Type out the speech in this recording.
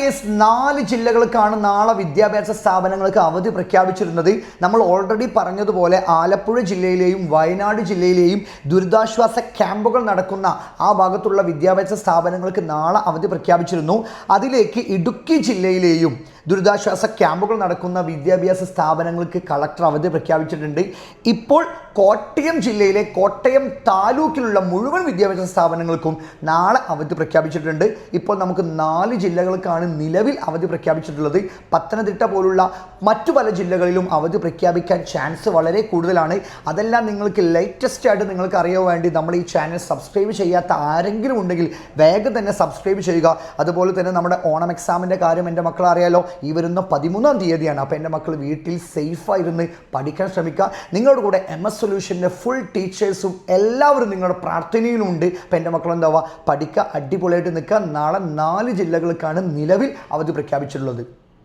Yes 4 ജില്ലകൾക്കാണ് നാളെ വിദ്യാഭ്യാസ സ്ഥാപനങ്ങൾക്ക് അവധി പ്രഖ്യാപിച്ചിരുന്നത്. നമ്മൾ ഓൾറെഡി പറഞ്ഞതുപോലെ ആലപ്പുഴ ജില്ലയിലെയും വയനാട് ജില്ലയിലെയും ദുരിതാശ്വാസ ക്യാമ്പുകൾ നടക്കുന്ന ആ ഭാഗത്തുള്ള വിദ്യാഭ്യാസ സ്ഥാപനങ്ങൾക്ക് നാളെ അവധി പ്രഖ്യാപിച്ചിരുന്നു. അതിലേക്ക് ഇടുക്കി ജില്ലയിലെയും ദുരിതാശ്വാസ ക്യാമ്പുകൾ നടക്കുന്ന വിദ്യാഭ്യാസ സ്ഥാപനങ്ങൾക്ക് കളക്ടർ അവധി പ്രഖ്യാപിച്ചിട്ടുണ്ട്. ഇപ്പോൾ കോട്ടയം ജില്ലയിലെ കോട്ടയം താലൂക്കിലുള്ള മുഴുവൻ വിദ്യാഭ്യാസ സ്ഥാപനങ്ങൾക്കും നാളെ അവധി പ്രഖ്യാപിച്ചിട്ടുണ്ട്. ഇപ്പോൾ നമുക്ക് 4 ജില്ലകൾക്കാണ് നിലവിൽ അവധി പ്രഖ്യാപിച്ചിട്ടുള്ളത്. പത്തനംതിട്ട പോലുള്ള മറ്റു പല ജില്ലകളിലും അവധി പ്രഖ്യാപിക്കാൻ ചാൻസ് വളരെ കൂടുതലാണ്. അതെല്ലാം നിങ്ങൾക്ക് ലേറ്റസ്റ്റ് ആയിട്ട് നിങ്ങൾക്ക് അറിയാൻ വേണ്ടി നമ്മൾ ഈ ചാനൽ സബ്സ്ക്രൈബ് ചെയ്യാത്ത ആരെങ്കിലും ഉണ്ടെങ്കിൽ വേഗം തന്നെ സബ്സ്ക്രൈബ് ചെയ്യുക. അതുപോലെ തന്നെ നമ്മുടെ ഓണം എക്സാമിൻ്റെ കാര്യം എൻ്റെ മക്കൾ അറിയാലോ, ഈ വരുന്ന 13-ാം തീയതിയാണ്. അപ്പോൾ എൻ്റെ മക്കൾ വീട്ടിൽ സേഫായിരുന്ന് പഠിക്കാൻ ശ്രമിക്കുക. നിങ്ങളുടെ കൂടെ MS സൊല്യൂഷൻ്റെ ഫുൾ ടീച്ചേഴ്സും എല്ലാവരും നിങ്ങളുടെ പ്രാർത്ഥനയിലുണ്ട്. അപ്പോൾ എൻ്റെ മക്കൾ എന്താവുക, പഠിക്കുക, അടിപൊളിയായിട്ട് നിൽക്കുക. നാളെ 4 ജില്ലകൾക്കാണ് നിലവിൽ അവധി പ്രഖ്യാപിച്ചിട്ടുള്ളത്.